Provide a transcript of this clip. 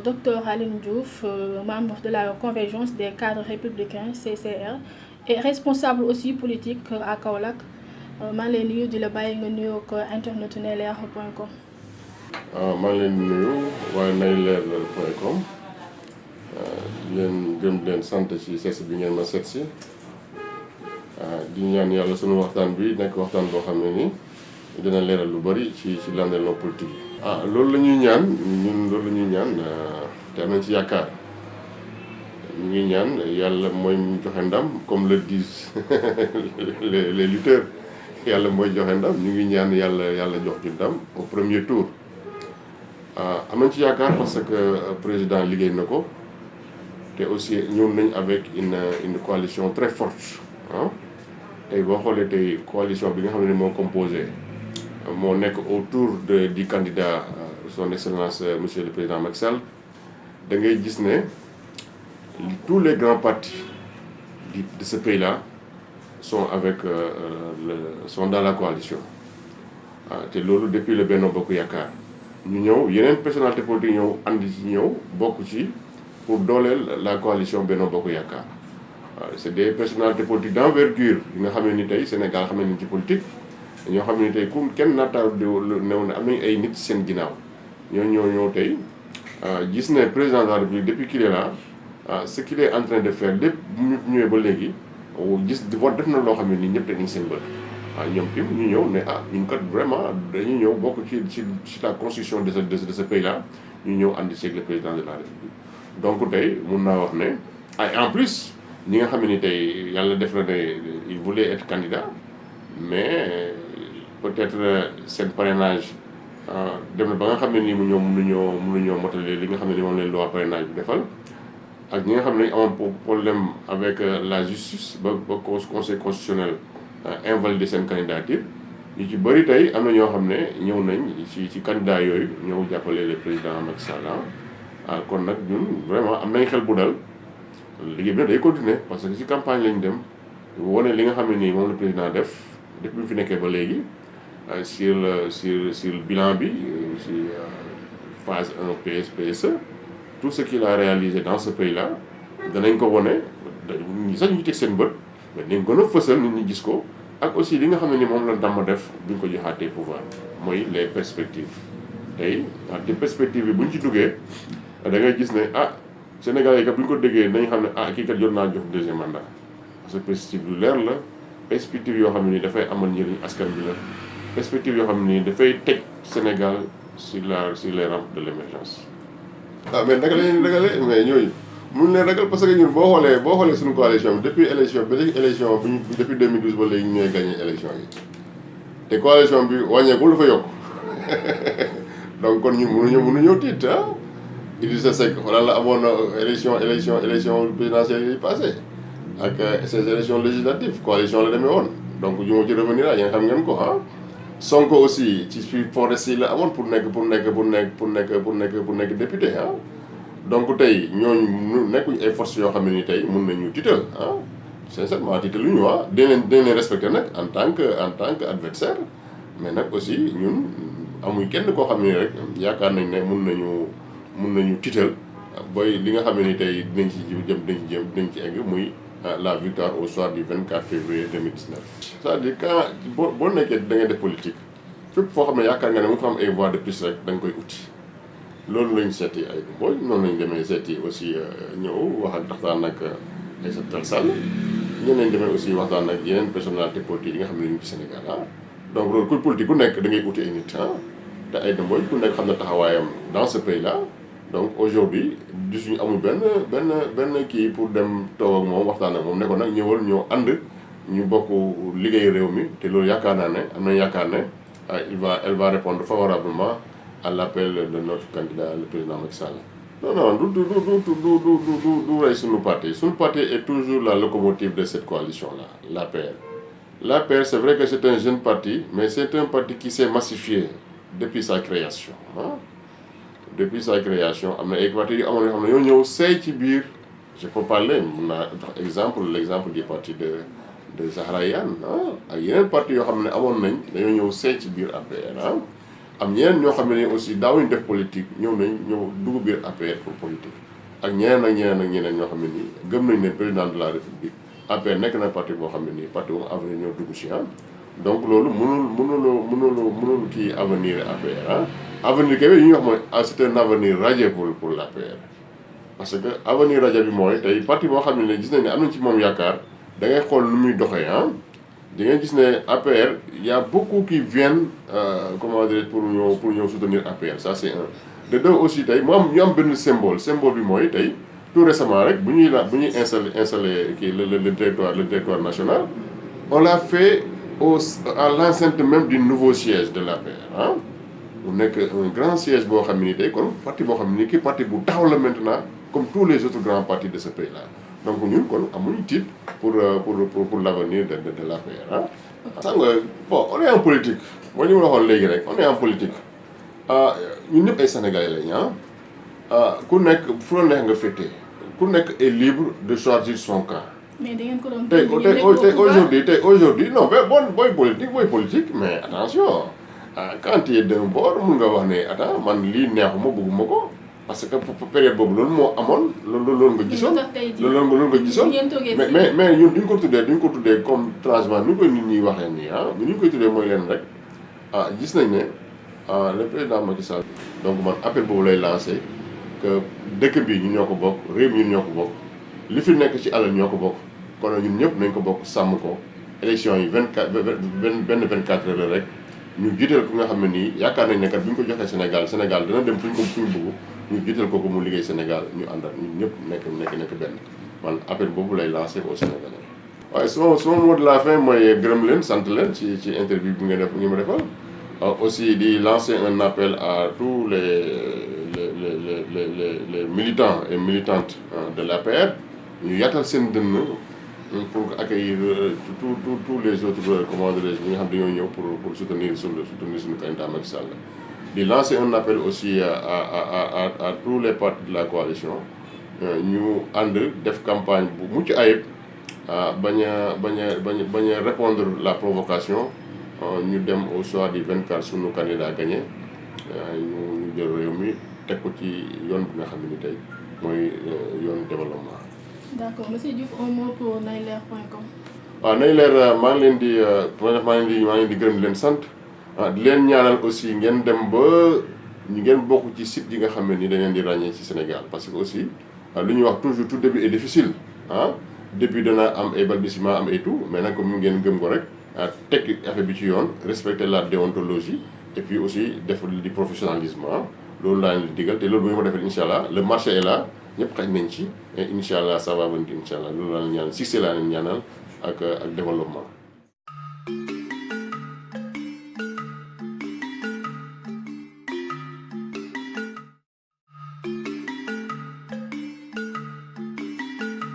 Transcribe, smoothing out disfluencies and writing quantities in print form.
docteur Aline Diouf, membre de la Convergence des cadres républicains CCR et responsable aussi politique à Kaolack maa ngi lay nuyu di la bàyyi nga nuyoo ko internet nayleer.com. maa ngi leen di nuyu waaye nayleer.com di leen gëm di leen sant ci seet bi ngeen ma seet si di ñaan yàlla sunu waxtaan bi nekk waxtaan boo xam ne ni dina leeral lu bari ci landerneau politique yi. loolu la ñuy ñaan ñun loolu la ñuy ñaan te am nañ ci yaakaar ñu ngi ñaan yàlla mooy joxe ndam comme le disent les lutteurs yàlla mooy joxe ndam ñu ngi ñaan yàlla jox ci ndam au premier tour. am nañ ci yaakaar parce que président liggéey na ko te aussi ñëw nañ avec une coalition très forte tey boo xoolee tey coalition bi nga xam ne moo composé moo nekk autour du candidat son excellence monsieur le président Macky Sall da ngay gis ne tous les grands partis de ce pays-là sont sont dans la coalition te loolu depuis le Benno Bokk Yaakaar ñu ñëw yeneen personnalité politique ñëw andi ci ñëw bokk ci pour dooleel la coalition Benno Bokk Yaakaar c'est des personnalités politiques d'envergure yi nga xam ne ni tey Sénégal xam nañ ci politique ñoo xam ne ni tey ku kenn naataal new ne am nañ ay nit seen ginnaaw ñoo tey gis ne président de la République depuis qu'il est là ce qu'il est en train de faire lépp bu ñëwee ba léegi gis def na loo xam ne nii ñëpp dañuy seen bët ñoom tim ñu ñëw ne ñun kat vraiment dañuy ñëw bokk ci la construction de ce pays là ñu ñëw ànd ci le président de la République. donc tey mun naa wax ne en plus ñi nga xam ne ni tey yàlla def na ne il voulait être candidat mais peut-être seen parrainage dem na ba nga xam ne nii mënuñoo motale li nga xam ne ni moom leen loi parrainage bi defal ak ñi nga xam ne amoon problème avec la justice ba conseil constitutionnel invalidé seen candidature yu ci bëri tey am na ñoo xam ne ñëw nañ ci candidat yooyu ñëw jàppale le président Macky Sall kon nag ñun vraiment am nañ xel bu dal liggéey bi nag day continuer parce que ci campagne lañ dem wane li nga xam ne nii moom le président def depuis bi fi nekkee ba léegi sur le bilan bi ci phase 1 PS PSE tout ce qu'il a réalisé dans ce pays là danañ ko wane ñi sax ñu teg seen bët mais dañ gën a fësal nit ñi gis ko ak aussi li nga xam ne ni moom la dama def buñ ko joxaatee pouvoir mooy les perspectives tey te perspectives yi buñ ci duggee da ngay gis ne Sénégal yi kat bu ñu ko déggee nañ xam ne kii kat jot naa jox deuxième mandat parce que perspective lu leer la perspective yoo xam ne ni dafay amal njëriñ askan bi la perspective yoo xam ne ni dafay teg Sénégal sur les rampes de l'émergence. mais naka la ñuy ragale mais ñooñu mun leen ragal parce que ñun boo xoolee suñu coalition bi depuis élection depuis 2012 ba léegi ñooy gagné élection yi te coalition bi wàññeekul dafa yokk donc kon ñun mënuñoo tiit Idrissa Seck xoolal la amoon élection présidentielle yi passé ak ces élections législatives coalition la demee woon donc ñu ma ci revenir yéen xam ngeen ko Sonko aussi ci forest yi la amoon pour nekk député donc tey ñooñu nekkuñ ay forces yoo xam ne ni tey mun nañu tiital sincèrement tiitaluñu dinañ leen respecté nag en tant que adversaire mais nag aussi ñun amuñ kenn koo xam ne rek yaakaar nañ ne mun nañu tiital booy li nga xam ne ni tey dinañ ci egg muy la victoire au soir du 24 février 2019. c'est-à-dire quand boo nekkee da ngay def politique fépp foo xam ne yaakaar nga ne mu fa am ay voix de plus rek da nga koy uti loolu lañ seeti ay booy noonu lañ demee seeti aussi ñëw waxtaan ak Aïssata Tall Sall ñeneen lañ demee aussi waxtaan ak yeneen personnalité politique yi nga xam ne ñu ci Sénégal donc loolu ku politique ku nekk da ngay uti ay nit te ay dëmboy ku nekk xam na taxawaayam dans ce pays là donc aujourd'hui gisuñu amul benn kii pour dem toog ak moom waxtaan ak moom ne ko nag ñëwal ñoo ànd ñu bokk liggéey réew mi te loolu yaakaar naa ne am nañ yaakaar ne elle va répondre favorablement à l'appel de notre candidat le président Macky Sall. non du rey suñu parti est toujours la locomotive de cette coalition là l'APR c'est vrai que c'est un jeune parti mais c'est un parti qui s'est massifié depuis sa création depuis sa création am na ay partis yu amoon yoo xam ne ñoo ñëw seey ci biir je peux parler mun naa jox l'exemple du parti de Zahra Iyane ak yeneen partis yoo xam ne amoon nañ dañoo ñëw seey ci biir APR am ñeneen ñoo xam ne aussi daawuñu def politique ñëw dugg biir APR pour politique ak ñeneen ñoo xam ne nii gëm nañ ne président de la république APR nekk na parti boo xam ne nii parti boo avenir ñoo dugg si donc loolu mënul kii avenir APR avenir kay yi ñuy wax mooy c'est un avenir radieux pour l'APR parce que avenir radieux bi mooy tey parti boo xam ne gis nañ ne am nañ ci moom yaakaar da ngay xool nu muy doxee di nga gis ne APR y a beaucoup qui viennent comment dire pour ñëw soutenir APR ça c'est un de deux aussi tey ñu am benn symbole bi mooy tey tout récemment rek bu ñuy installé kii le territoire national on l'a fait à l'enceinte même du nouveau siège de l'APR mu nekk un grand siège boo xam ne ni tey kon parti boo xam ne ni kii parti bu taxaw la maintenant comme tous les autres grands partis de ce pays là donc ñun kon amuñu titre pour l'avenir de l'APR xam nga bon on est en politique mooy li ma la waxoon léegi rek on est en politique ñun ñëpp ay sénégalais lañ ku nekk fu la neex nga féetee ku nekk est libre de choisir son camp. mais da ngeen ko doon tey aujourd'hui non mais booy politique mais attention quand tu es d'un bord mun nga wax ne attends man lii neexuma bëgguma ko parce que période boobu loolu moo amoon loolu nga gisoon loolu nga gisoon mais ñun duñ ko tuddee comme transhumance ni ko nit ñi waxee nii ñun ñu koy tuddee mooy leen rek gis nañ ne le président Macky Sall donc man appel boobu lay lancé que dëkk bi ñun ñoo ko bokk réew mi ñun ñoo ko bokk li fi nekk ci alal ñoo ko bokk kon ñun ñëpp nañ ko bokk sàmm ko élection yi 24 heures rek ñu jiital ku nga xam ne nii yaakaar nañ ne kat bu ñu ko joxee Sénégal dana dem fu ñu bëgg ñu jiital ko mu liggéey Sénégal ñu àndal ñun ñëpp nekk benn man appel boobu lay lancé au Sénégalais. waaye sama mot de la fin mooy gërëm leen sant leen ci interview bi nga ma defal aussi di lancer un appel à tous les militants et militantes de l'APR ñu yaatal seen dënn pour accueillir tous les autres comment dirais-je ñi nga xam dañoo ñëw pour soutenir suñu candidat Macky Sall di lancer un appel aussi à tous les partis de la coalition ñu ànd def campagne bu mucc ayib bañ a répondre la provocation ñu dem au soir du 24 suñu candidat gagné ñu jël réew mi teg ko ci yoon bi nga xam ne ni tey mooy yoon développement. D'accord monsieur Diouf, un mot pour nayler.com. waaw Nayler maa ngi leen di gërëm di leen sant di leen ñaanal aussi ngeen dem ba ngeen bokk ci site yi nga xam ne ni da ngeen di ràññee ci Sénégal parce que aussi lu ñuy wax toujours tout début est difficile début dana am ay balbutiements am et tout mais nag comme ngeen gëm ko rek teg affaire bi ci yoon respecter la déontologie et puis aussi def di professionnalisme loolu laa leen di digal te loolu bu ñu ma defee incha allah le marché est là ñëpp xaj nañ ci et incha allah ça va venir incha allah loolu laa leen ñaanal succès laa leen ñaanal ak développement.